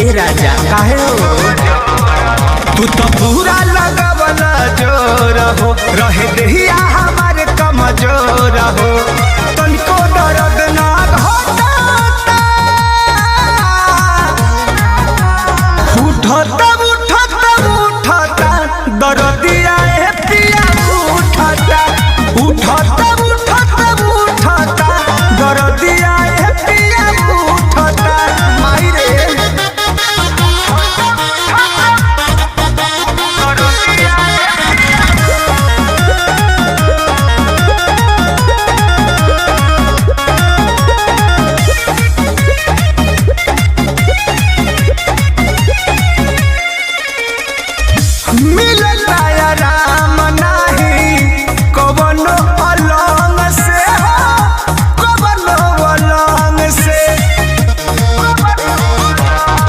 ए राजा काहे हो तू तो पूरा लगवला जोर हो रहे देहिया हमारे कमजोर हो तनिको दर्द ना घटाता उठता